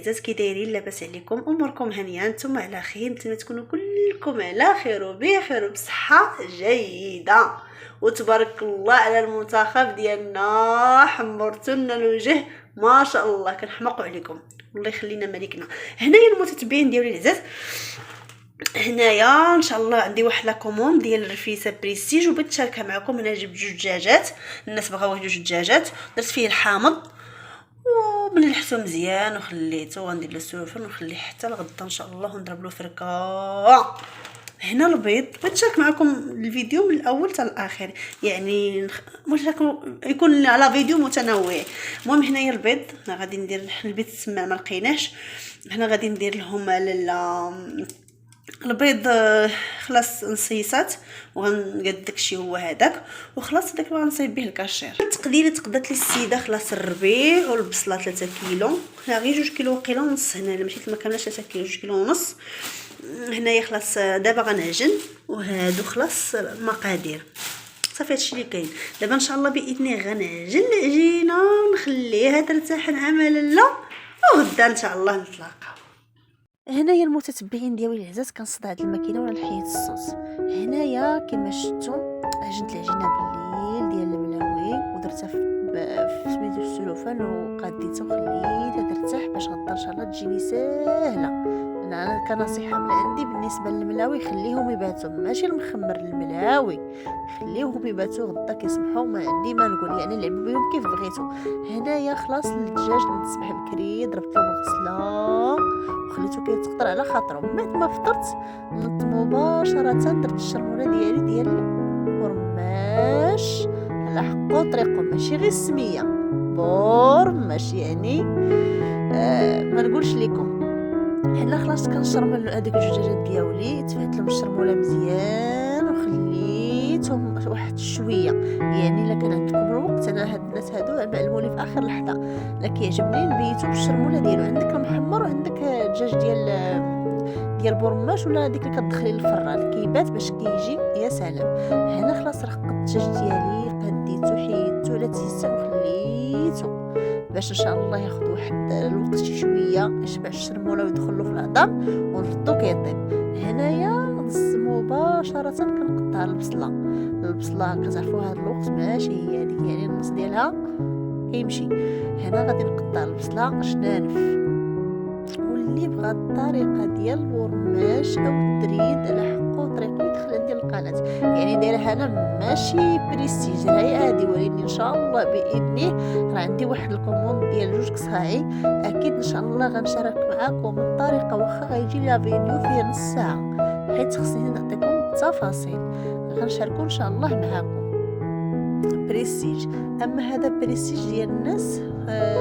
العزاز، كي دايرين؟ لاباس عليكم؟ اموركم هانيه؟ نتوما على خير؟ نتمنى تكونوا كلكم على خير وبخير وبصحه جيده، وتبارك الله على المنتخب ديالنا، حمرتوا لنا الوجه ما شاء الله، كنحماقوا عليكم، الله يخلينا ملكنا. هنايا المتتبعين ديالي العزاز، هنايا ان شاء الله عندي واحد لا كوموند ديال الرفيسه بريستيج وبغيت نشاركها معكم. انا جبت 2 دجاجات، الناس بغاو 2 دجاجات، درت فيه الحامض ومن لحسو مزيان وخليته، غندير له السلوفان ونخليه حتى الغدا ان شاء الله ونضرب له فركه. هنا البيض، بغيت نشارك معكم الفيديو من الاول حتى الاخر، يعني يكون على فيديو متنوع. المهم هنايا البيض، انا غادي ندير البيض السماع ما لقيناش، هنا غادي ندير لهم البيض خلاص نصيصات وغنقاد داكشي هو هذاك، وخلاص داك غنصايب به الكاشير. التقديره تقدات لي السيده خلاص الربيع والبصله 3 كيلو، غير 2 كيلو وقيله ونص، هنا مشيت ما كاملاش 3 كيلو، 2 كيلو ونص. هنايا خلاص دابا غنعجن، وهادو خلاص المقادير صافي، هادشي اللي كاين. دابا ان شاء الله باذن الله غنعجن العجينه نخليها ترتاح مع لاله، وغدا ان شاء الله نتلاقاو. هنايا المتتبعين ديالي العزاز، كنصدع هاد الماكينه ولا نحيد الصوص. هنايا كما شفتوا عجنت العجينه بالليل ديال الملاوي ودرتها في سميتو السلوفان وقاديتها وخليتها ترتاح باش غدا ان شاء الله تجيني ساهله. انا كنصيحه من عندي بالنسبه للملاوي، خليهم يباتوا، ماشي المخمر الملاوي، خليوهم يباتوا غدا كيصبحوا. ما عندي ما نقول، يعني لعبوا بهم كيف بغيتوا. هنايا خلاص الدجاج الصباح بكري درت له غسله وخليته كيتقطر على خاطره. من بعد ما فطرت نط مباشره درت الشرموله ديالي ديال بورماش على حقه وطريقه، ماشي غير السميه بورماش، يعني ما نقولش لكم. حنا خلاص كنشرمل هذيك الدجاجات ديالي، تفات لهم الشرموله مزيان وخليتهم واحد شويه. يعني الا كان عندكم الوقت، انا هاد الناس هادو علموني في اخر لحظه، لا كيعجبني نبيتو بالشرموله ديالو. عندك المحمر وعندك الدجاج ديال بورماش، ولا هذيك اللي كتدخلي للفران كيبات باش كيجي يا سلام. هنا خلاص رقت الدجاج ديالي، قديتو حيدتو على تيسان وخليتو باش ان شاء الله ياخذ واحد الوقت شي شويه يشبع الشرموله ويدخل له في العظام ونردو كيطيب. هنايا مباشره كنقطع البصله كتعرفوا هذا الوقت ماشي هي هذيك، يعني النص ديالها كيمشي. هنا غادي نقطع البصله شنانف، واللي بغى الطريقه ديال البورماش او التريد على حقه طريقه يدخل عندي القناه. يعني دايرها انا ماشي بريستيج، راهي عادي، ولكن ان شاء الله باذنه راه عندي واحد الكوموند ديال 2 كصاعي، اكيد ان شاء الله غنشارك معكم الطريقه، واخا غيجي لها فيديو فيه نص ساعه، حيت خصني نعطيكم التفاصيل، غنشاركو ان شاء الله معكم بريستيج. اما هذا بريستيج ديال الناس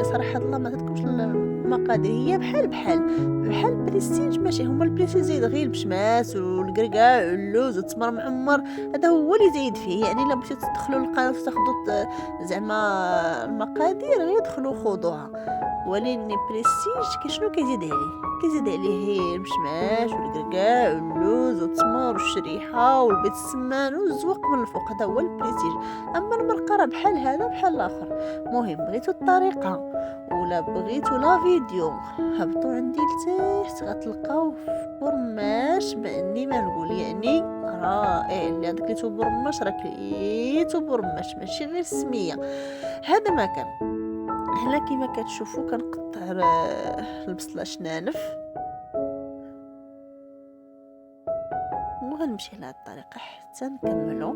صراحه الله ما عطيتكمش المقادير، هي بحال بريستيج، ماشي هما البريستيج زايد غير البشماس والقرقاع واللوز والتمر معمر، هذا هو اللي زايد فيه. يعني الا بغيتو تدخلوا القناه وتاخذوا زعما المقادير غير دخلوا خذوها، ولكن بريستيج شنو كيزيد عليه البشماش والقرقاع واللوز والتمر والشريحه والبيض السمان والزوق من الفوق، هذا هو البريستيج. اما المرقره بحال هذا بحال الاخر. مهم بغيتو الطريقه ولا بغيتو لا فيديو، هبطوا عندي لتحت غتلقاو في بورماش باني ما نقول، يعني رائع. اللي هذاك كليتو بورماش راه كليتو بورماش ماشي غير السميه. هذا ما كان. هنا كما كتشوفوا كنقطع البصله شنانف، وغنمشي لهاد الطريقه حتى نكملو.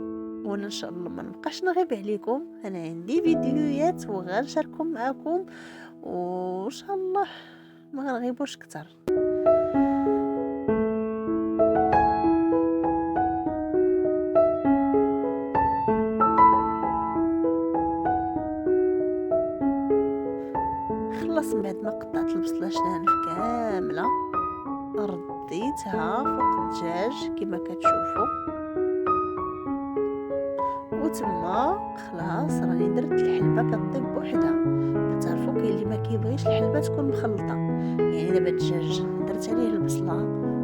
وانا ان شاء الله ما نبقاش نغيب عليكم، انا عندي فيديوهات وغنشاركهم معكم، وان شاء الله ما غنغيبوش كتر. خلص من بعد ما قطعت البصله شنانف كامله، رديتها فوق الدجاج كما كتشوفوا، وتما خلاص راني درت الحلبه كطيب بوحدها. كتعرفوا كاين اللي ما كيبغيش الحلبه تكون مخلطه، يعني دابا الدجاج درت عليه البصله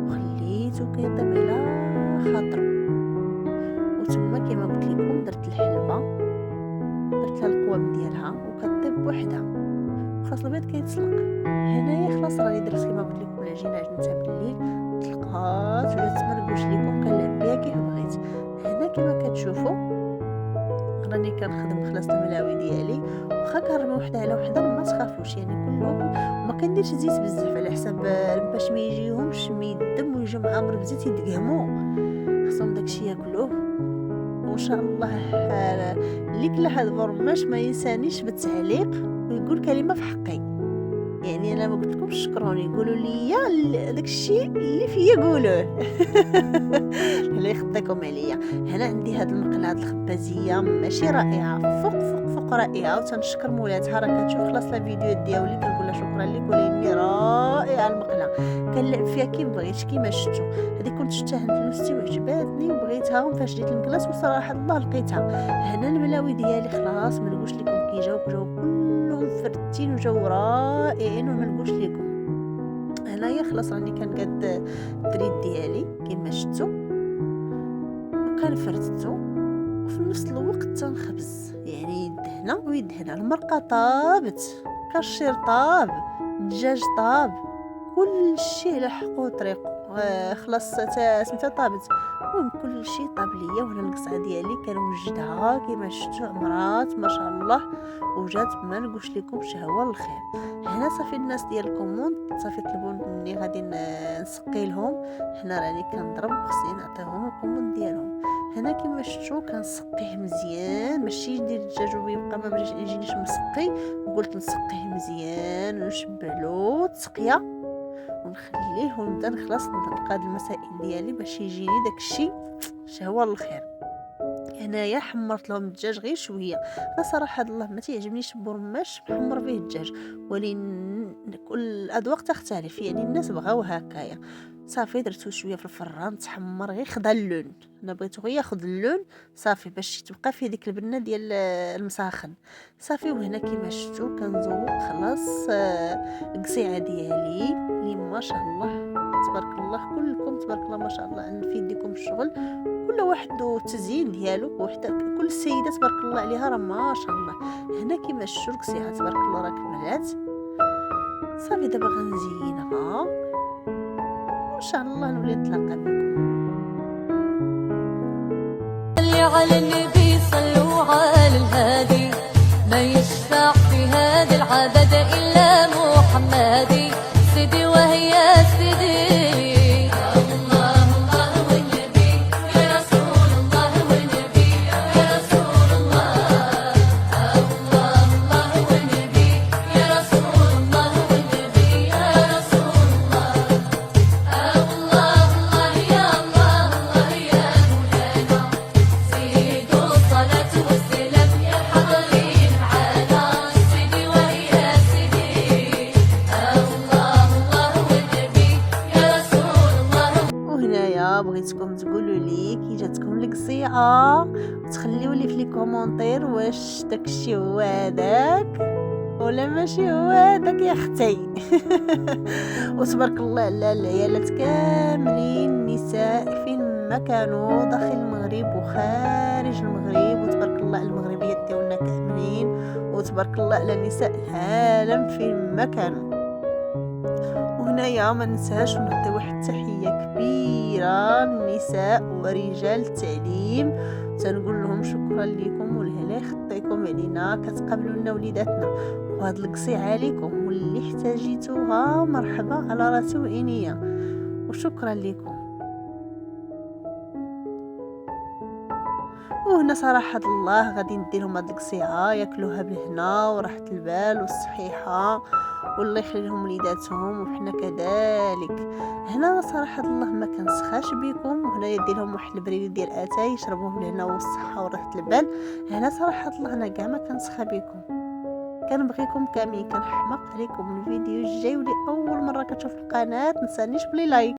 وخليته كيطيب على خاطرو، وتما كما قلت لكم درت الحلبه، درت لها القوام ديالها وكطيب بوحدها. خلاص البيض كيتسلق. هنايا خلاص راني درت كيما قلت لكم العجينه عجنتها بالليل، طلقات ولات ما نقولش لكم كنلعب بها كيف بغيت. هنا كيما كتشوفوا راني كنخدم خلاص الملاوي ديالي، واخا كنرمي وحده على وحده ما تخافوش يعني كلهم، وما كنديرش زيت بزاف على حساب باش ما يجيهمش يدم ويجيو معامر بزيت يدقهموا، خصهم داكشي ياكلوه. وان شاء الله اللي كلا هاد البرماش ما ينسانيش بالتعليق ويقول كلمه في حقي، يعني انا ما قلت لكمش شكروني، قولوا لي داكشي اللي فيا قولوه. الله يخطيكم عليا. هنا عندي هاد المقله هاد الخبازيه ماشي رائعه، فوق رائعه، وتنشكر مولاتها. راه كتشوف خلاص لا فيديو ديالي كنقول لها شكرا لك ولاني رائعه المقله، كنلعب فيها كي بغيت كيما شفتوا. هذه كنت شفتها عند فلوستي وعجباتني وبغيتها، وفاش جيت المكلاس وصراحه الله لقيتها. هنا الملاوي ديالي خلاص ما نقولش لكم كي جاو كلهم فردين وجاو رائعين وما نقولش لكم. هنايا خلاص راني كنقاد التريد ديالي كيما شفتوا وكنفردتو، وفي نفس الوقت تنخبز يعني يدهنا ويدهنا. المرقه طابت، كاشير طاب، الدجاج طاب، كل شيء لحقو طريقو. خلاص سميتها طابت، المهم كل شيء طاب ليا. وهنا القصعه ديالي كنوجدها كيما شفتوا عمرات ما شاء الله، وجات ما نقولش لكم شهوه الخير. هنا صافي الناس ديال الكوموند صافي طلبوا مني غادي نسقي لهم. هنا راني كنضرب خصني نعطيهم الكوموند ديالهم. هنا كيما شفتوا كنسقيه مزيان، ماشي ندير الدجاج ويبقى ما يجينيش مسقي، قلت نسقيه مزيان ونشبعلو تسقيه ونخليه ونبدا نخلص نقاد المسائل ديالي باش يجيني داكشي شهوه للخير. هنايا حمرت لهم الدجاج غير شويه، صراحه الله ما تيعجبنيش البرماش محمر فيه الدجاج، ولكن كل الاذواق تختلف، يعني الناس بغاو هكايا. صافي درتو شويه في الفران تحمر غير خدا اللون، انا بغيتو غير ياخذ اللون صافي باش تبقى فيه ديك البنه ديال المساخن صافي. وهنا كيما شفتوا كنزوق خلاص القصيعه ديالي اللي ما شاء الله تبارك الله كلكم تبارك الله ما شاء الله عند في يديكم الشغل، كل واحد والتزيين ديالو، وحده كل سيده تبارك الله عليها راه ما شاء الله. هنا كيما شفتوا القصيعه تبارك الله راه كملات صافي. دابا غنزينها ان شاء الله نولي نتلاقى بكم. اللي على النبي صلوا على الهادي، ما يشفع في هذا العدد الا محمدي سيدي وهي سيدي. بغيتكم تقولوا لي كي جاتكم القصيعه، وتخليوا لي في لي كومونتير واش داكشي هو هذاك ولا ماشي هو هذاك يا اختي. وتبارك الله على العيالات كاملين النساء فين ما كانوا داخل المغرب وخارج المغرب، وتبارك الله على المغربيات ديالنا كاملين، وتبارك الله على نساء العالم فين ما كانوا. وهنايا ما ننساش نعطي واحد التحيه كبيره للنساء ورجال التعليم، تنقول لهم شكرا لكم والهلا يخطيكم علينا، كتقابلوا لنا وليداتنا وهاد القصيعه عليكم، واللي احتاجيتوها مرحبا على راسي وعينيا، وشكرا لكم. وهنا صراحه الله غادي نديرهم هاد القصيعه ياكلوها بالهنا وراحه البال والصحيحه، والله يخلي لهم وليداتهم وحنا كذلك. هنا صراحه الله ما كنسخاش بكم، وهنا يدير لهم واحد البريد ديال اتاي يشربوه بالهنا والصحه وراحه البال. هنا صراحه الله انا كاع ما كنسخى بكم، كنبغيكم كاملين، كنحماق عليكم. الفيديو الجاي ولي اول مره كتشوف القناه تنسانيش بلي لايك.